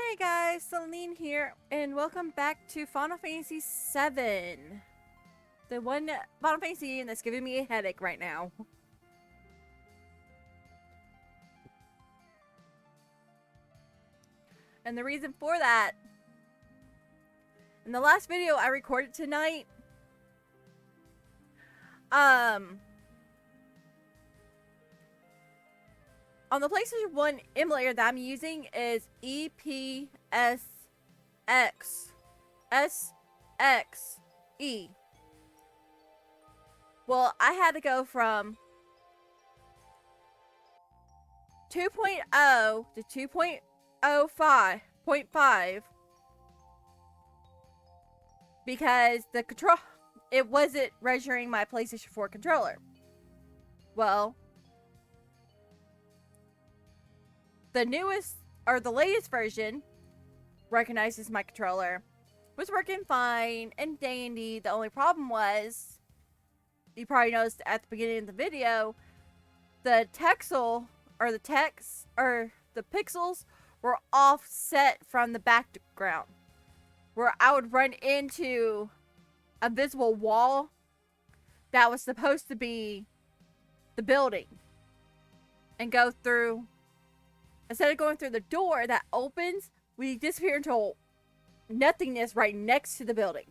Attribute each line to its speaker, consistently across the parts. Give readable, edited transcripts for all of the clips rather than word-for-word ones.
Speaker 1: Hey guys, Celine here, and welcome back to Final Fantasy VII. The one Final Fantasy game that's giving me a headache right now. And the reason for that, in the last video I recorded tonight, on the PlayStation 1 emulator that I'm using is EPSX SXE. Well, I had to go from 2.0 to 2.05 because it wasn't registering my PlayStation 4 controller. Well, the latest version recognizes my controller, was working fine and dandy. The only problem was, you probably noticed at the beginning of the video, the pixels were offset from the background, where I would run into a visible wall that was supposed to be the building and go through. Instead of going through the door that opens, we disappear into nothingness right next to the building.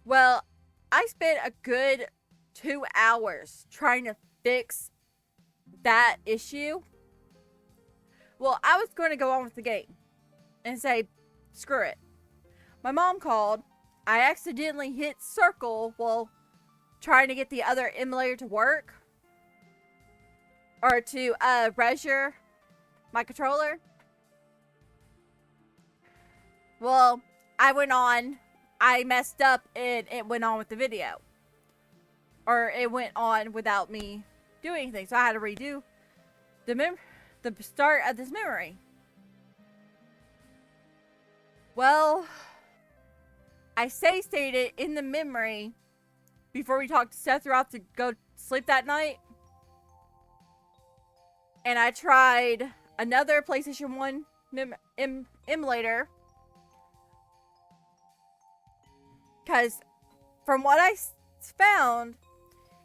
Speaker 1: Well, I spent a good 2 hours trying to fix that issue. Well, I was going to go on with the game and say, screw it. My mom called. I accidentally hit circle while trying to get the other emulator to work. Or to register my controller. Well, I messed up and it went on with the video. Or it went on without me doing anything. So I had to redo the start of this memory. Well, I stated in the memory before we talked to Seth throughout to go sleep that night. And I tried another PlayStation 1 emulator. Because from what I found,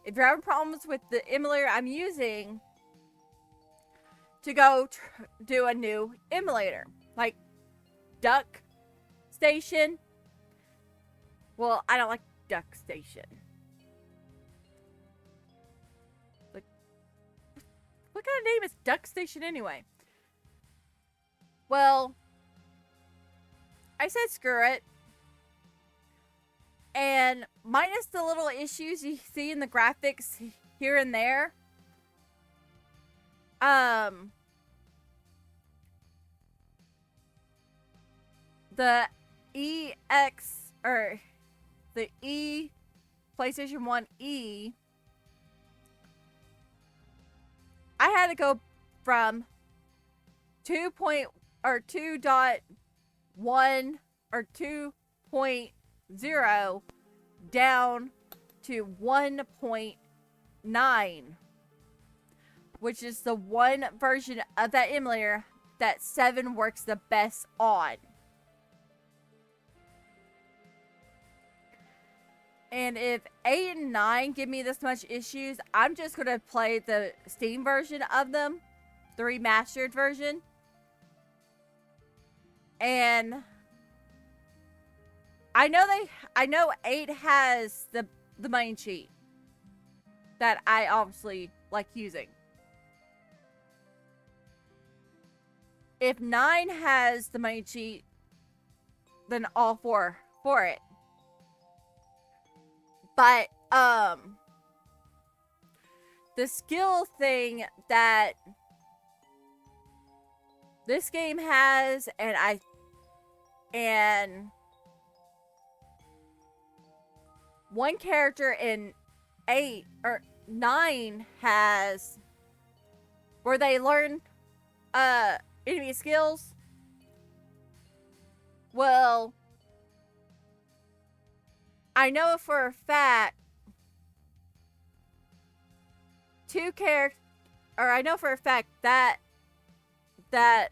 Speaker 1: if you're having problems with the emulator I'm using, to go do a new emulator. Like Duck Station. Well, I don't like Duck Station. What kind of name is Duck Station anyway? Well, I said screw it. And minus the little issues you see in the graphics here and there, the PlayStation 1 E, I had to go from 2.1 or 2.0 down to 1.9, which is the one version of that emulator that 7 works the best on. And if 8 and 9 give me this much issues, I'm just going to play the Steam version of them. The remastered version. And I know 8 has the main cheat that I obviously like using. If 9 has the main cheat, then all for it. But, the skill thing that this game has, and one character in 8 or 9 has, where they learn, enemy skills. Well, I know for a fact I know for a fact that that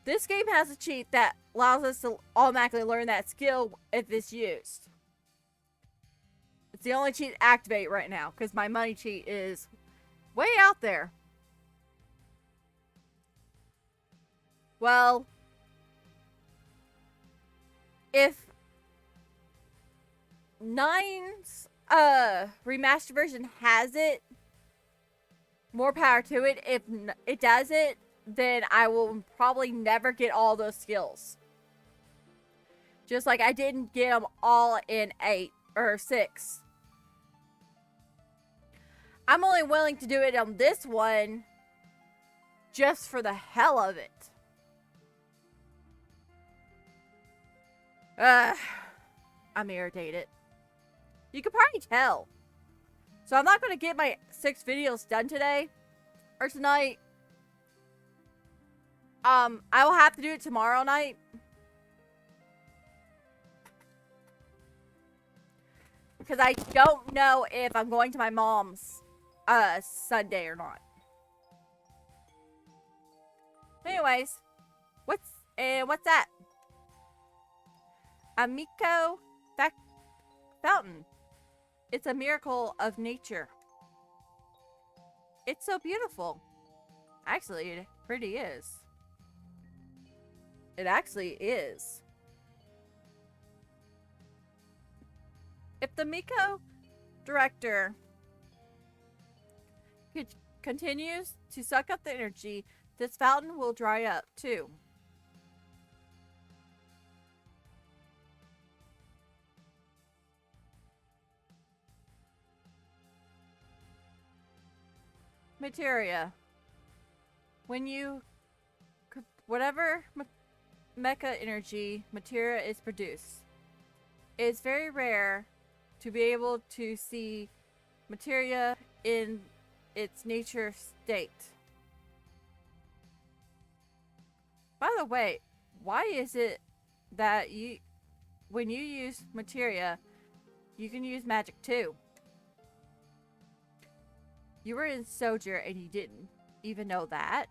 Speaker 1: this game has a cheat that allows us to automatically learn that skill if it's used. It's the only cheat to activate right now because my money cheat is way out there. Well, if 9's remastered version has it, more power to it. If it doesn't, then I will probably never get all those skills. Just like I didn't get them all in 8 or 6. I'm only willing to do it on this one just for the hell of it. I'm irritated. You can probably tell. So I'm not going to get my 6 videos done today or tonight. I will have to do it tomorrow night. Because I don't know if I'm going to my mom's Sunday or not. Anyways, what's that? Amico fountain. It's a miracle of nature. It's so beautiful. Actually, it pretty is. It actually is. If the Miko director continues to suck up the energy, this fountain will dry up too. Materia. When you... Whatever mecha energy materia is produced, it's very rare to be able to see materia in its nature state. By the way, why is it that when you use materia, you can use magic too? You were in Soldier and you didn't even know that.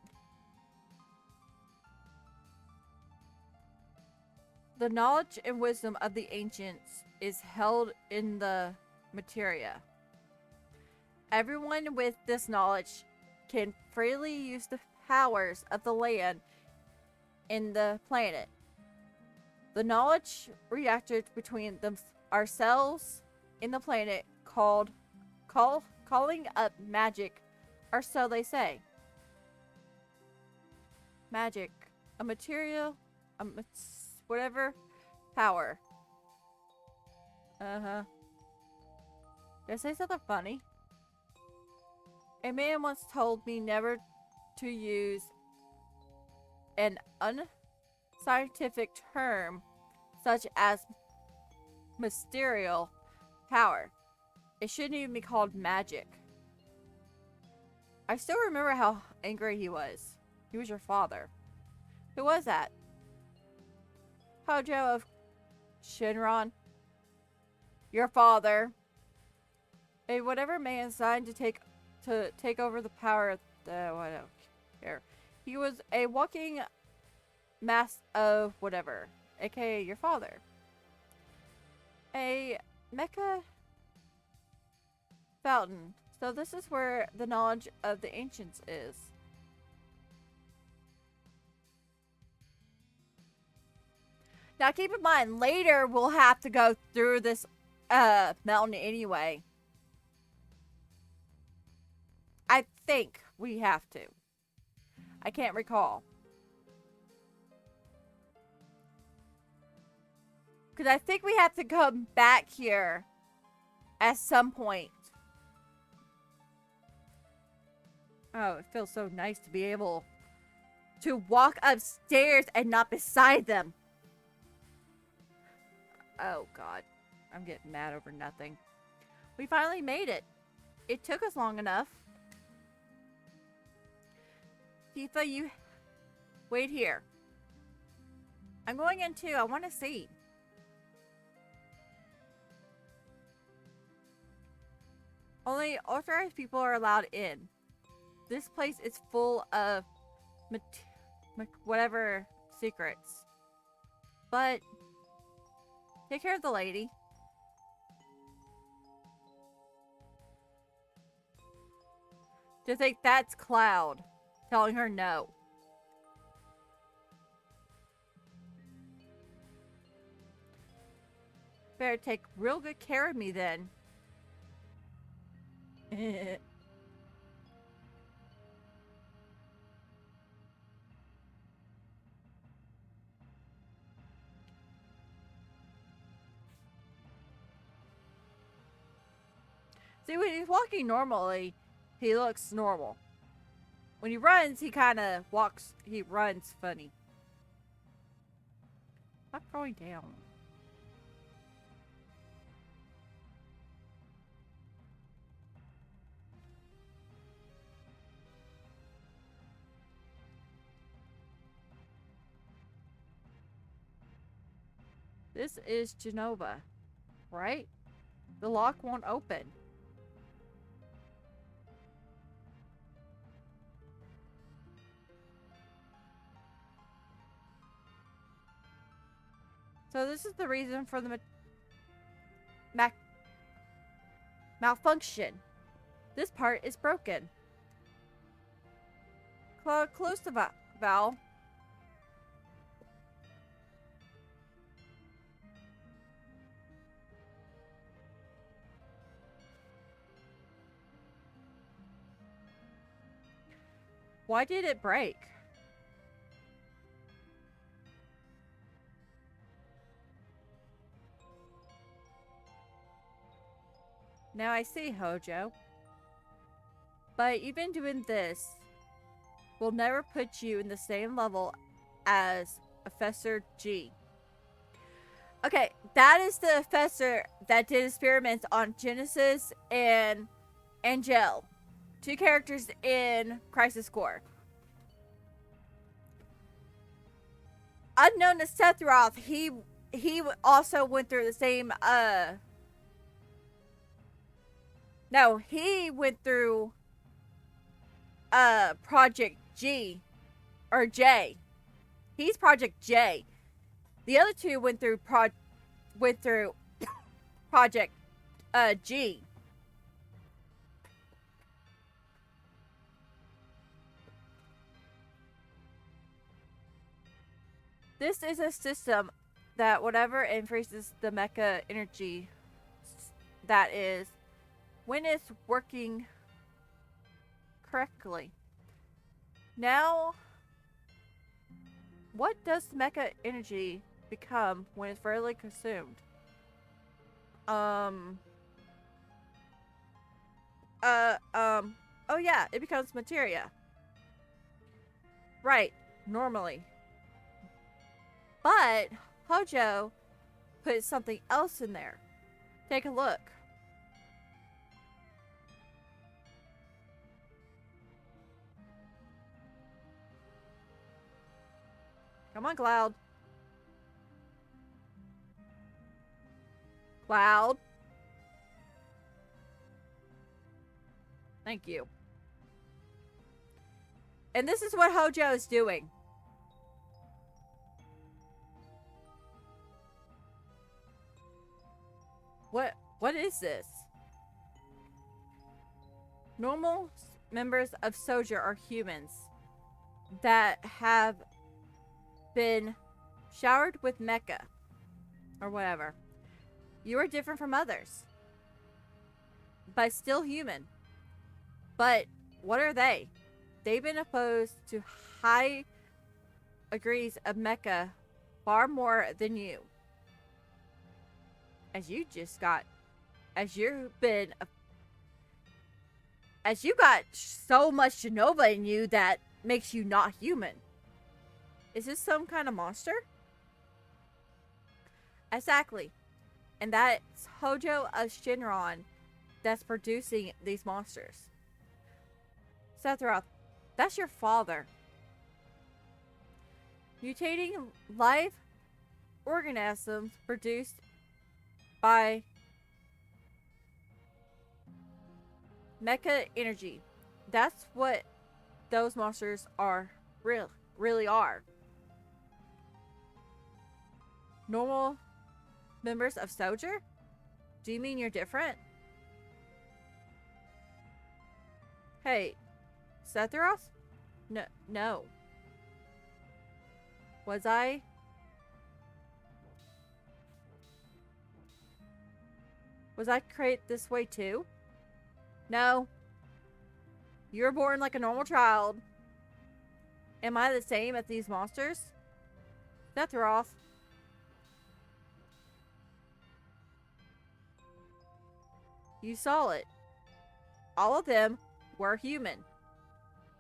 Speaker 1: The knowledge and wisdom of the ancients is held in the materia. Everyone with this knowledge can freely use the powers of the land in the planet. The knowledge reacted between ourselves in the planet calling up magic, or so they say. Magic, a material, whatever power. Did I say something funny? A man once told me never to use an unscientific term such as mysterious power. It shouldn't even be called magic. I still remember how angry he was. He was your father. Who was that? Hojo of Shinron. Your father. A whatever man assigned to take over the power of the... I don't care. He was a walking mass of whatever. AKA your father. A mecha fountain. So this is where the knowledge of the ancients is. Now keep in mind, later we'll have to go through this mountain anyway. I think we have to. I can't recall. Because I think we have to come back here at some point. Oh, it feels so nice to be able to walk upstairs and not beside them. Oh, God. I'm getting mad over nothing. We finally made it. It took us long enough. Tifa, you wait here. I'm going in too. I want to see. Only authorized people are allowed in. this place is full of whatever secrets. But take care of the lady. To think that's Cloud telling her no. Better take real good care of me then. See, when he's walking normally, he looks normal. When he runs, he kind of runs funny. Stop going down. This is Genova, right? The lock won't open. So this is the reason for the malfunction. This part is broken. Close the valve. Why did it break? Now I see, Hojo. But even doing this will never put you in the same level as Professor G. Okay, that is the professor that did experiments on Genesis and Angel. 2 characters in Crisis Core. Unknown to Sephiroth, he also went through the same no, he went through Project G or J. He's Project J. The other 2 went through Project G. This is a system that whatever increases the mecha energy, that is, when it's working correctly. Now, what does mecha energy become when it's rarely consumed? Oh yeah, it becomes materia. Right, normally. But Hojo put something else in there. Take a look. Come on, Cloud. Cloud. Thank you. And this is what Hojo is doing. What is this? Normal members of Soldier are humans that have been showered with mecha or whatever. You are different from others, but still human. But what are they? They've been opposed to high degrees of mecha far more than you. As you got so much Genova in you that makes you not human. Is this some kind of monster? Exactly. And that's Hojo of Shinron that's producing these monsters. Sephiroth, that's your father. Mutating live organisms produced by mecha energy. That's what those monsters are really are. Normal members of Soldier? Do you mean you're different? Hey, Sephiroth? No. Was I? Was I created this way too? No. You were born like a normal child. Am I the same as these monsters? Sephiroth. You saw it. All of them were human.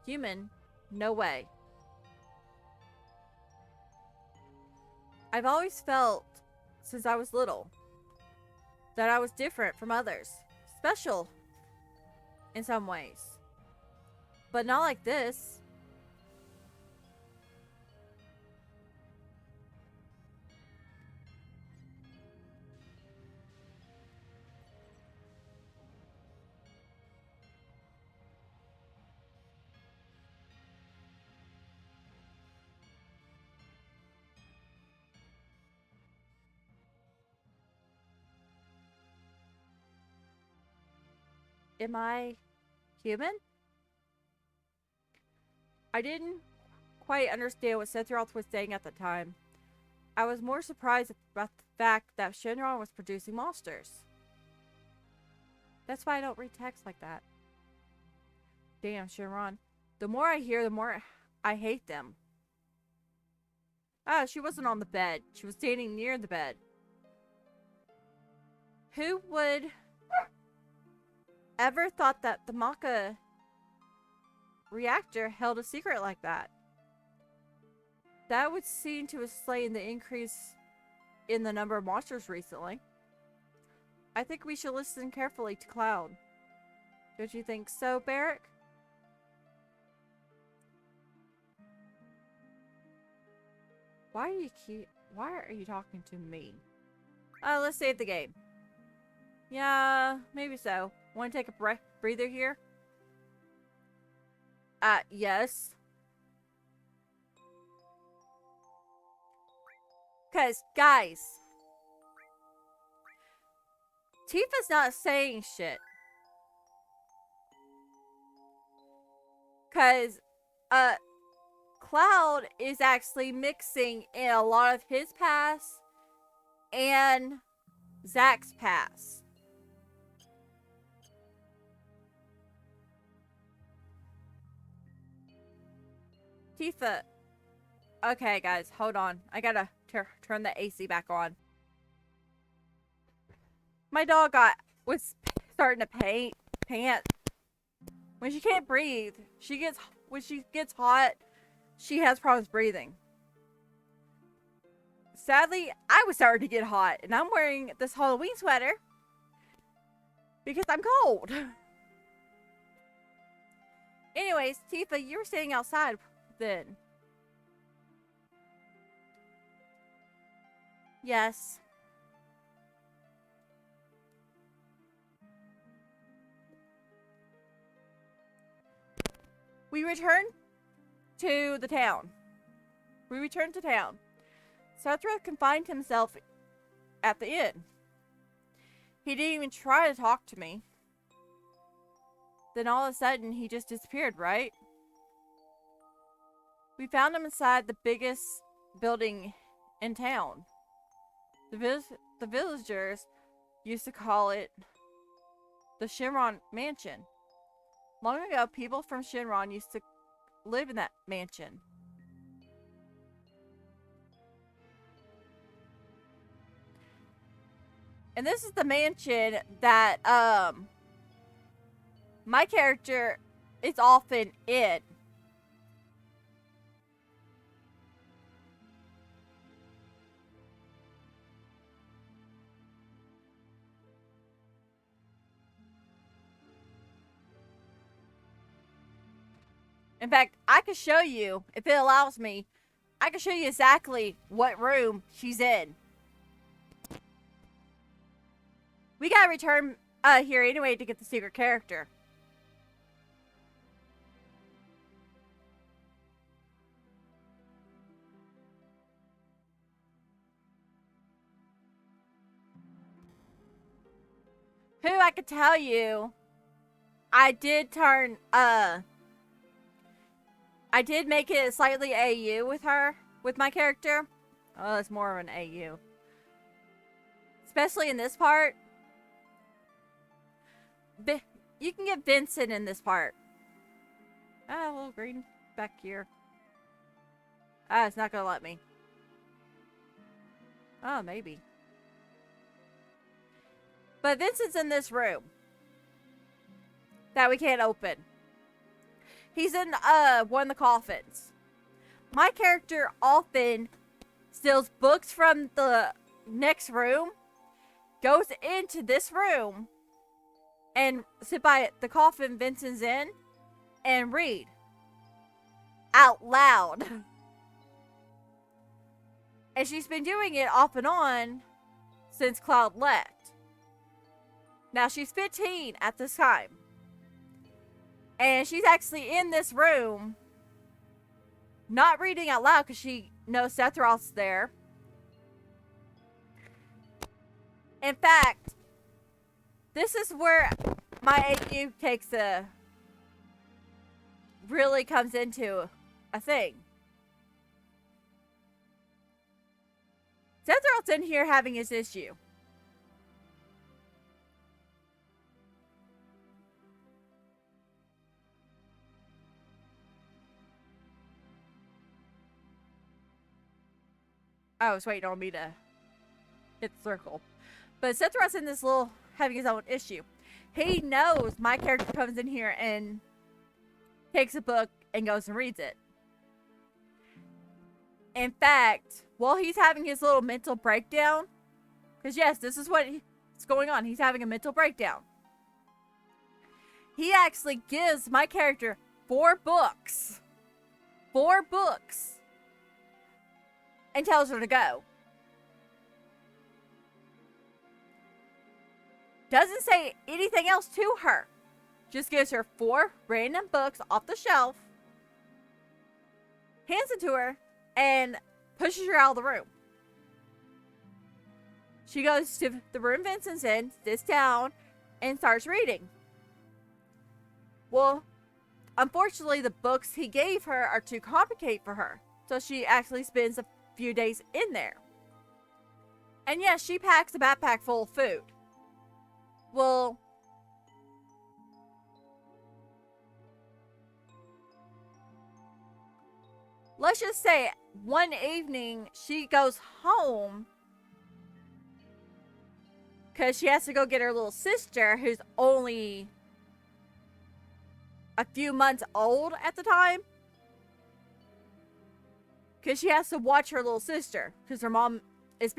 Speaker 1: Human? No way. I've always felt, since I was little, that I was different from others. Special in some ways. But not like this. Am I human? I didn't quite understand what Sephiroth was saying at the time. I was more surprised about the fact that Shenron was producing monsters. That's why I don't read text like that. Damn, Shenron. The more I hear, the more I hate them. Ah, she wasn't on the bed. She was standing near the bed. Who would ever thought that the Maka reactor held a secret like that? That would seem to explain the increase in the number of monsters recently. I think we should listen carefully to Cloud. Don't you think so, Barrick? Why are you talking to me? Let's save the game. Yeah, maybe so. Want to take a breather here? Yes. Cause, guys, Tifa's not saying shit. Cause, Cloud is actually mixing in a lot of his past and Zack's past. Tifa. Okay, guys, hold on. I gotta turn the AC back on. My dog was starting to pant. When she can't breathe, when she gets hot, she has problems breathing. Sadly, I was starting to get hot, and I'm wearing this Halloween sweater because I'm cold. Anyways, Tifa, you were staying outside then. Yes. We returned to the town. Sephiroth confined himself at the inn. He didn't even try to talk to me. Then all of a sudden, he just disappeared, right? We found him inside the biggest building in town. The villagers used to call it the Shenron Mansion. Long ago, people from Shenron used to live in that mansion. And this is the mansion that my character is often in. In fact, I could show you, if it allows me, I can show you exactly what room she's in. We gotta return here anyway to get the secret character. who I could tell you, I did make it slightly AU with her, with my character. Oh, it's more of an AU. Especially in this part. You can get Vincent in this part. Ah, a little green back here. Ah, it's not gonna let me. Oh, maybe. But Vincent's in this room that we can't open. He's in one of the coffins. My character often steals books from the next room, goes into this room, and sit by the coffin Vincent's in and read out loud. And she's been doing it off and on since Cloud left. Now she's 15 at this time. And she's actually in this room, not reading out loud because she knows Sephiroth's there. In fact, this is where my AU really comes into a thing. Sephiroth's in here having his issue. I was waiting on me to hit the circle. But Sephiroth's in this little, having his own issue. He knows my character comes in here and takes a book and goes and reads it. In fact, while he's having his little mental breakdown, because yes, this is what's going on. He's having a mental breakdown. He actually gives my character 4 books. 4 books. And tells her to go. Doesn't say anything else to her. Just gives her 4 random books off the shelf. Hands it to her. And pushes her out of the room. She goes to the room Vincent's in. Sits down. And starts reading. Well, unfortunately the books he gave her are too complicated for her. So she actually spends a few days in there. And yes, she packs a backpack full of food. Well, let's just say one evening she goes home because she has to go get her little sister, who's only a few months old at the time. Because she has to watch her little sister. Because her mom is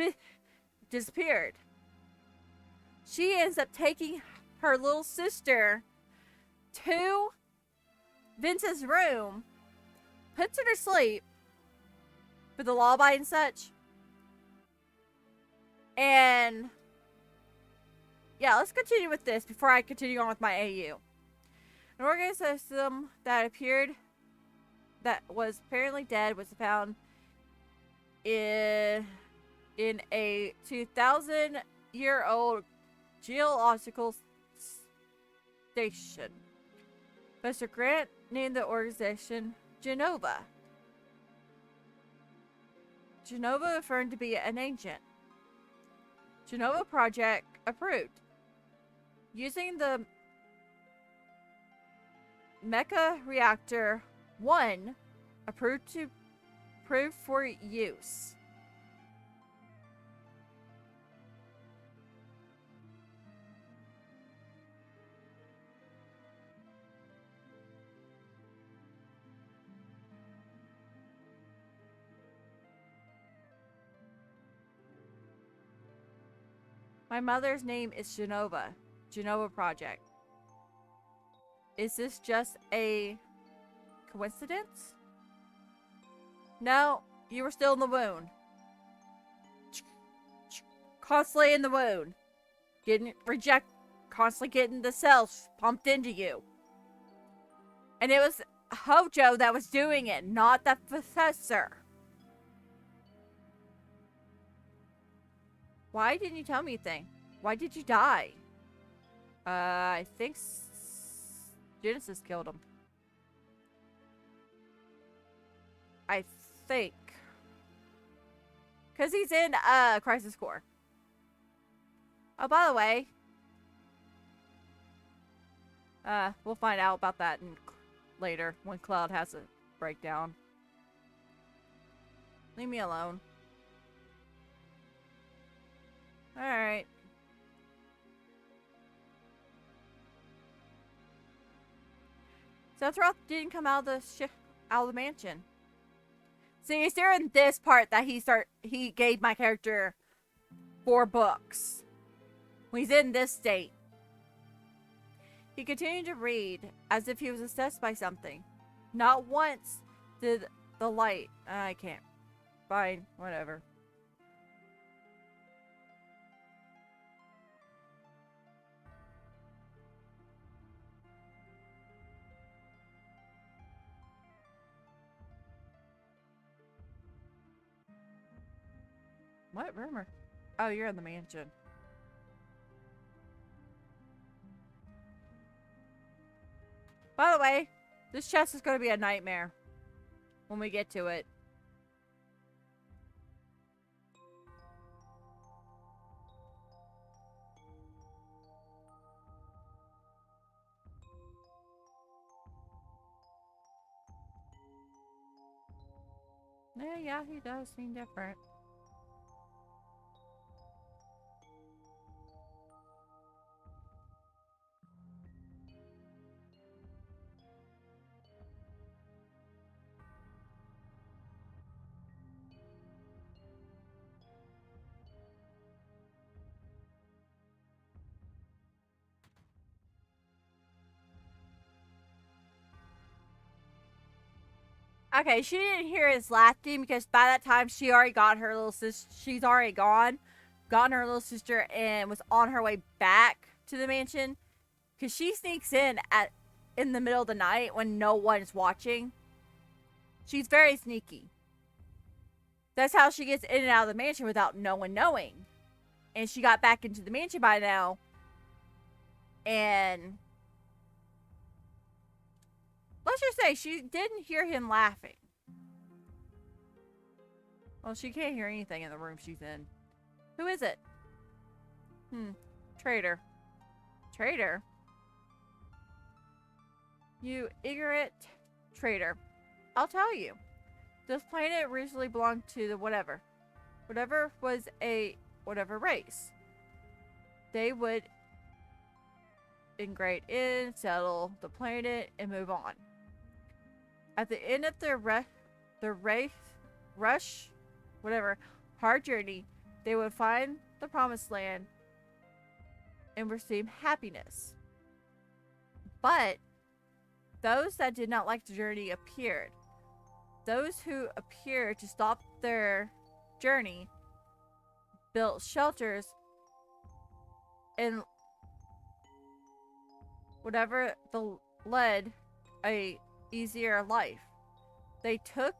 Speaker 1: disappeared. She ends up taking her little sister to Vince's room. Puts her to sleep. For the lullaby and such. And yeah, let's continue with this before I continue on with my AU. An organism system that appeared that was apparently dead was found in a 2,000-year-old geological station. Professor Grant named the organization Genova. Genova affirmed to be an ancient. Genova project approved. Using the Mecha Reactor 1 approved for use. My mother's name is Genova. Genova Project. Is this just a coincidence? No, you were still in the wound. Constantly in the wound. Constantly getting the cells pumped into you. And it was Hojo that was doing it, not the professor. Why didn't you tell me anything? Why did you die? I think Genesis killed him. I think. Because he's in Crisis Core. Oh, by the way, we'll find out about that later when Cloud has a breakdown. Leave me alone. Alright. Sephiroth didn't come out of the mansion. See, it's during this part that he gave my character 4 books. When he's in this state. He continued to read as if he was obsessed by something. Not once did the light... I can't. Fine, whatever. What rumor? Oh, you're in the mansion. By the way, this chest is going to be a nightmare when we get to it. Yeah, he does seem different. Okay, she didn't hear his laughing because by that time she already got her little sister. She's already gotten her little sister, and was on her way back to the mansion. Because she sneaks in the middle of the night when no one's watching. She's very sneaky. That's how she gets in and out of the mansion without no one knowing. And she got back into the mansion by now. And let's just say she didn't hear him laughing. Well, she can't hear anything in the room she's in. Who is it? Traitor. Traitor? You ignorant traitor. I'll tell you. This planet originally belonged to the whatever. Whatever was a whatever race. They would integrate in, settle the planet, and move on. At the end of their hard journey, they would find the promised land and receive happiness. But those that did not like the journey appeared. Those who appeared to stop their journey built shelters and whatever led a easier life. They took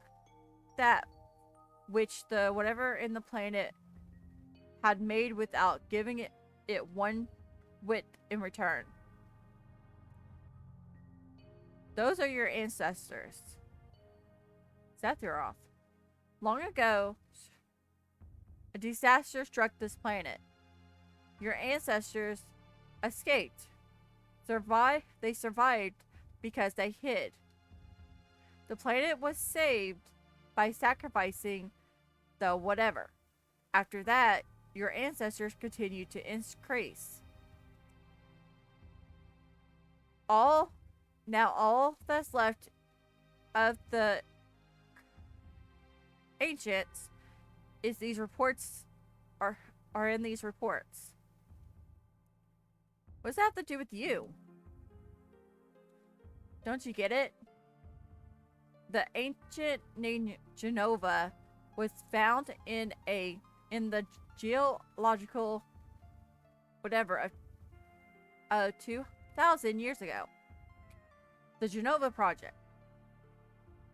Speaker 1: that which the whatever in the planet had made without giving it one whit in return. Those are your ancestors. Sephiroth. Long ago, a disaster struck this planet. Your ancestors escaped. They survived because they hid. The planet was saved by sacrificing the whatever. After that, your ancestors continued to increase. All that's left of the ancients is these reports are in these reports. What does that have to do with you? Don't you get it? The ancient name Genova was found in the geological whatever of 2,000 years ago. The Genova Project.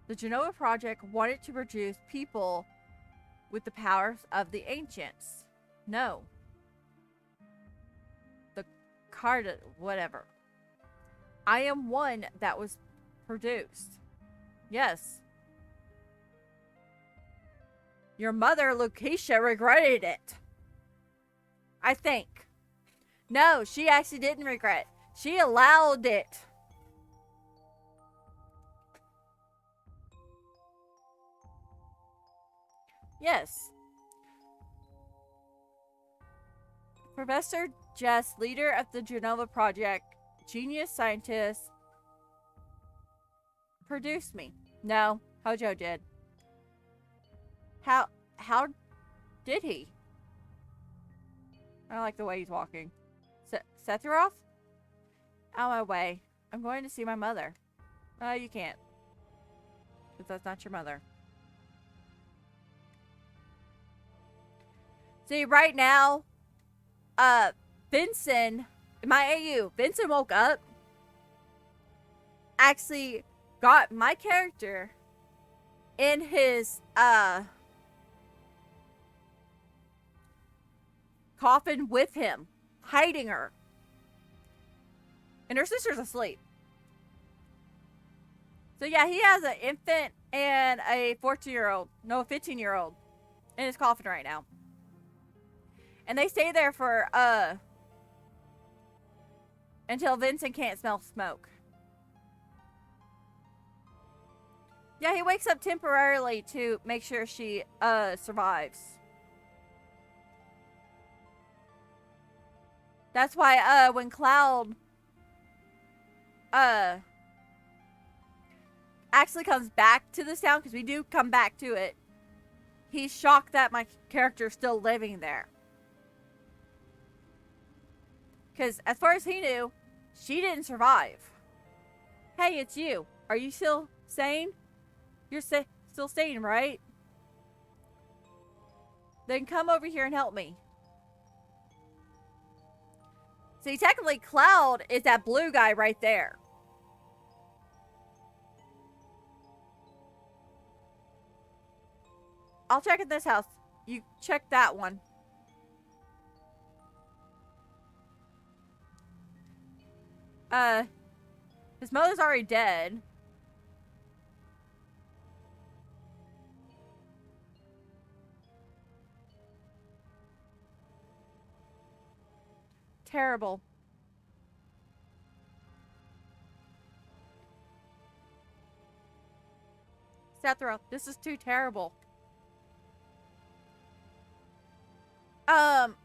Speaker 1: The Genova Project wanted to produce people with the powers of the ancients. No. The card, whatever. I am one that was produced. Yes. Your mother, Lucretia, regretted it. I think. No, she actually didn't regret. She allowed it. Yes. Professor Jess, leader of the Genova Project, genius scientist, produced me. No, Hojo did. How did he? I don't like the way he's walking. Sephiroth? Out of my way. I'm going to see my mother. You can't. Because that's not your mother. See, right now, Vincent, my AU, Vincent woke up, actually got my character in his, coffin with him, hiding her. And her sister's asleep. So yeah, he has an infant and a 14-year-old, no, 15-year-old in his coffin right now. And they stay there for, until Vincent can't smell smoke. Yeah, he wakes up temporarily to make sure she, survives. That's why, when Cloud, actually comes back to this town, because we do come back to it, he's shocked that my character's still living there. Because as far as he knew, she didn't survive. Hey, it's you. Are you still sane? You're still sane, right? Then come over here and help me. See, technically, Cloud is that blue guy right there. I'll check in this house. You check that one. His mother's already dead. Terrible. Sephiroth, this is too terrible.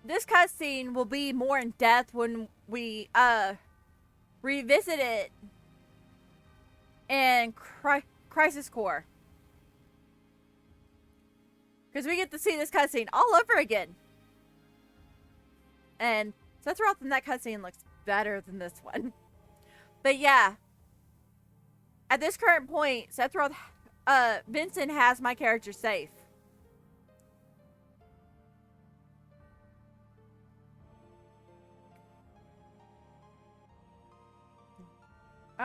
Speaker 1: This cutscene will be more in depth when we, revisit it in Crisis Core. Because we get to see this cutscene all over again. And Sephiroth in that cutscene looks better than this one. But yeah. At this current point, Sephiroth, Vincent has my character safe.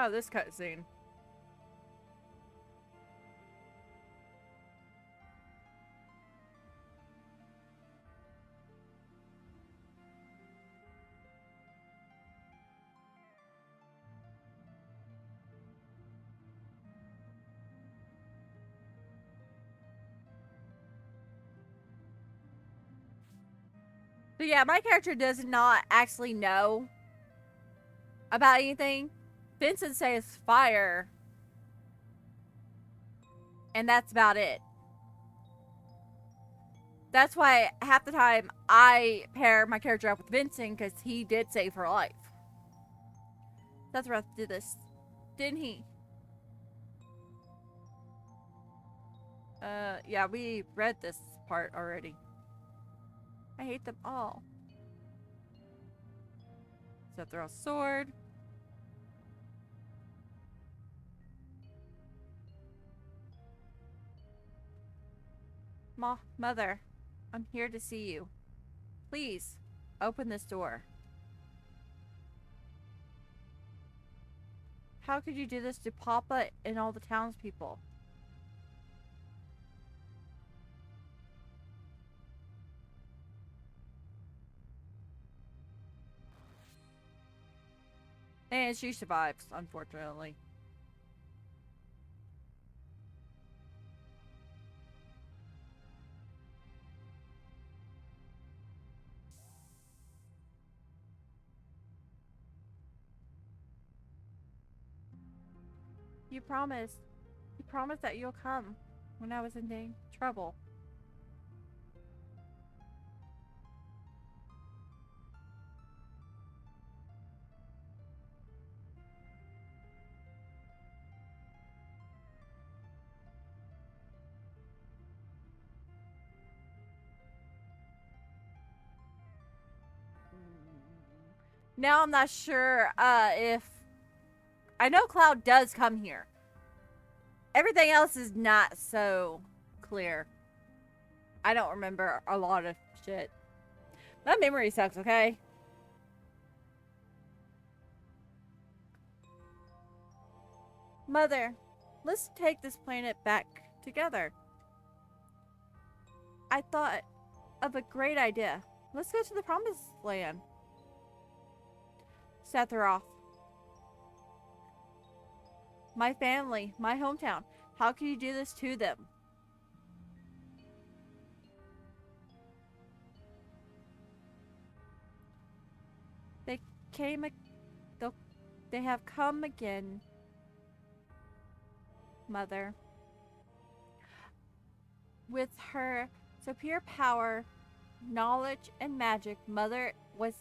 Speaker 1: Oh, this cutscene. So yeah, my character does not actually know about anything. Vincent says fire. And that's about it. That's why half the time I pair my character up with Vincent, because he did save her life. Sephiroth did this, didn't he? Yeah, we read this part already. I hate them all. Sephiroth's sword. Mother, I'm here to see you. Please, open this door. How could you do this to Papa and all the townspeople? And she survives, unfortunately. You promised. You promised that you'll come when I was in trouble. Now I'm not sure if I know Cloud does come here. Everything else is not so clear. I don't remember a lot of shit. My memory sucks, okay? Mother, let's take this planet back together. I thought of a great idea. Let's go to the promised land. Sephiroth, my family, my hometown. How can you do this to them? They came. They have come again, Mother. With her superior power, knowledge, and magic, Mother was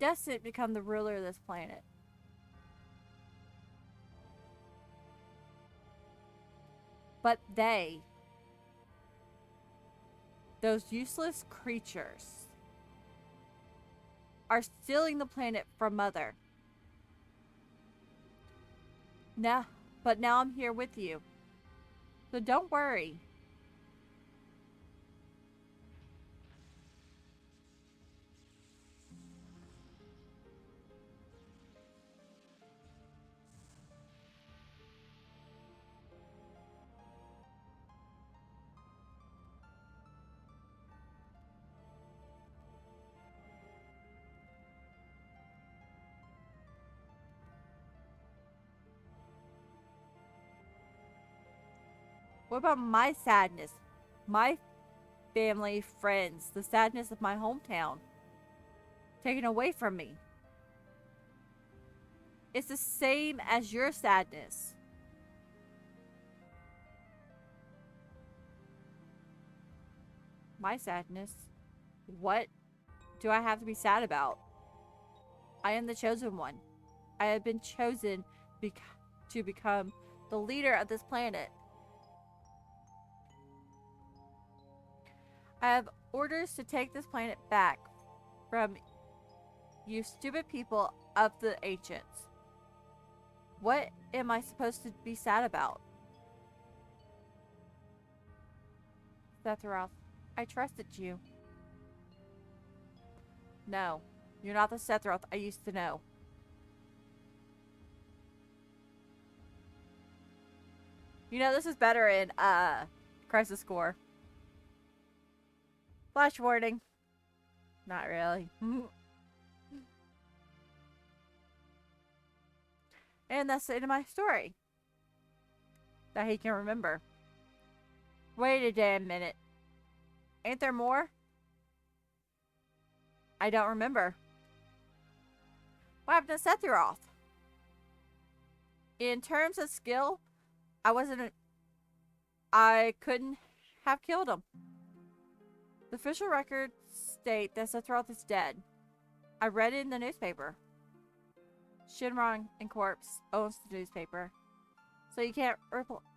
Speaker 1: destined to become the ruler of this planet. But those useless creatures, are stealing the planet from Mother. Now, but now I'm here with you. So don't worry. What about my sadness? My family, friends, the sadness of my hometown taken away from me. It's the same as your sadness. My sadness? What do I have to be sad about? I am the chosen one. I have been chosen to become the leader of this planet. I have orders to take this planet back from you stupid people of the ancients. What am I supposed to be sad about? Sephiroth, I trusted you. No, you're not the Sephiroth I used to know. You know, this is better in Crisis Core. Flash warning. Not really. And that's the end of my story. That he can remember. Wait a damn minute. Ain't there more? I don't remember. What happened to Sephiroth? In terms of skill, I couldn't have killed him. The official records state that Sephiroth is dead. I read it in the newspaper. Shinron and Corpse owns the newspaper, so you can't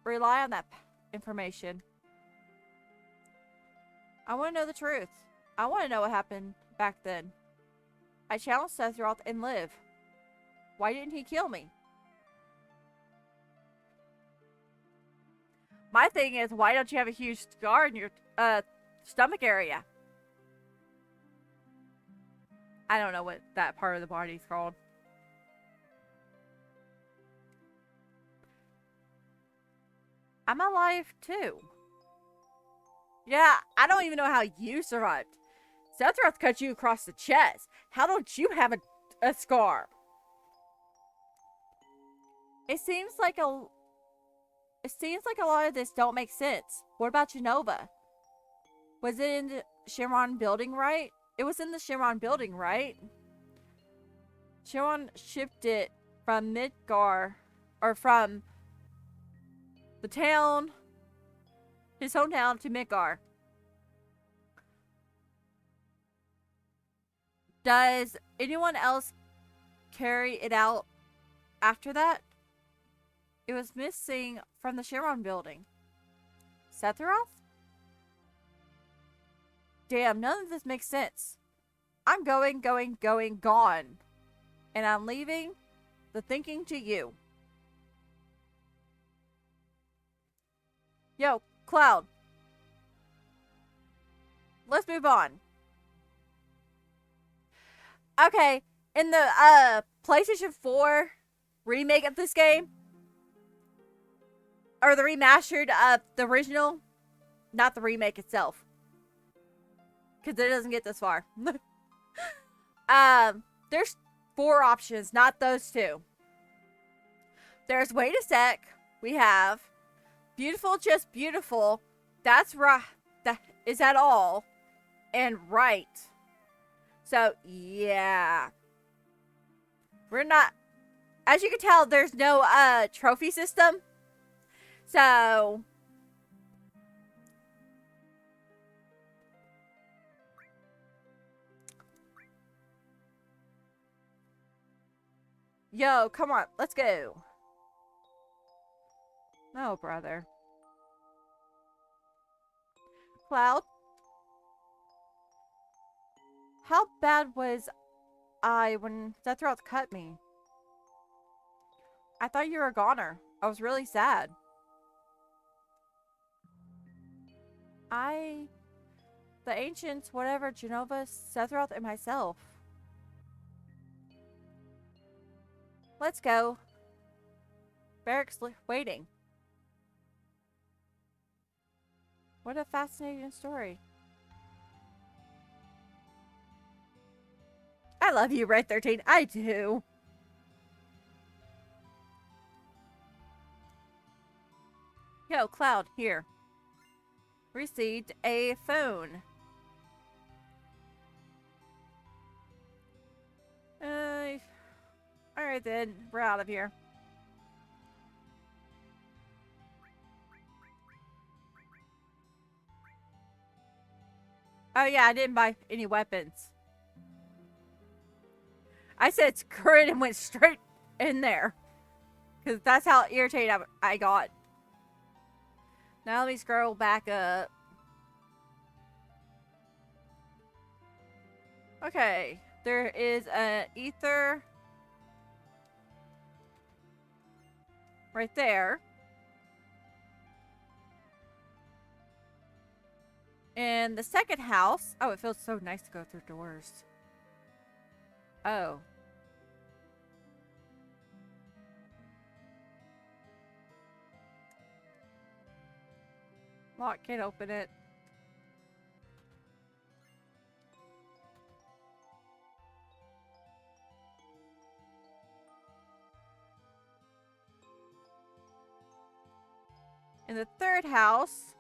Speaker 1: rely on that information. I want to know the truth. I want to know what happened back then. I challenged Sephiroth and live. Why didn't he kill me? My thing is, why don't you have a huge scar in your stomach area? I don't know what that part of the body is called. I'm alive too. Yeah, I don't even know how you survived. Sephiroth cut you across the chest. How don't you have a scar? It seems like a lot of this don't make sense. What about Genova? Was it in the Shamron building, right? It was in the Shamron building, right? Shamron shipped it from Midgar, or from the town, his hometown, to Midgar. Does anyone else carry it out after that? It was missing from the Shamron building. Sephiroth? Damn, none of this makes sense. I'm going, gone. And I'm leaving the thinking to you. Yo, Cloud. Let's move on. Okay, in the PlayStation 4 remake of this game, or the remastered of the original, not the remake itself, because it doesn't get this far. There's 4 options, not those 2. There's wait a sec. We have beautiful, just beautiful. That's right. That is that all, and right. So yeah, we're not. As you can tell, there's no trophy system. So yo, come on, let's go. No, brother. Cloud, how bad was I when Sephiroth cut me? I thought you were a goner. I was really sad. The ancients, whatever, Genova, Sephiroth, and myself. Let's go. Barrack's waiting. What a fascinating story. I love you, Red 13. I do. Yo, Cloud, here. Received a phone. Alright then, we're out of here. Oh yeah, I didn't buy any weapons. I said screw it and went straight in there. Because that's how irritated I got. Now let me scroll back up. Okay, there is an ether right there. And the second house. Oh, it feels so nice to go through doors. Oh. Lock, can't open it. In the third house.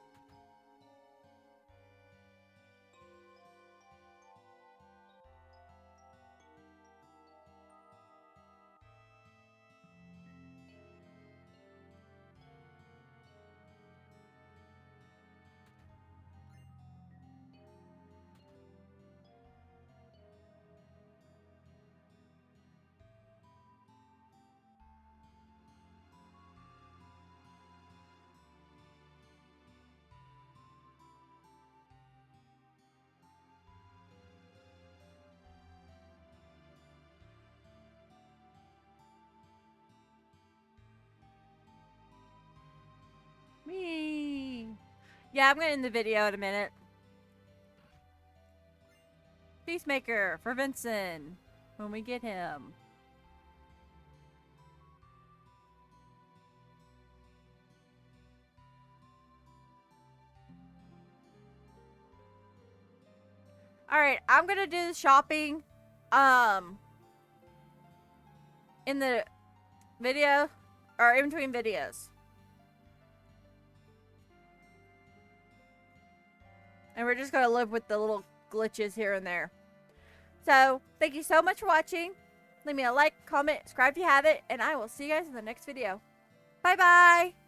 Speaker 1: Me. Yeah, I'm gonna end the video in a minute. Peacemaker for Vincent. When we get him. Alright, I'm gonna do the shopping. In the video. or in between videos. And we're just going to live with the little glitches here and there. So, thank you so much for watching. Leave me a like, comment, subscribe if you haven't, and I will see you guys in the next video. Bye-bye!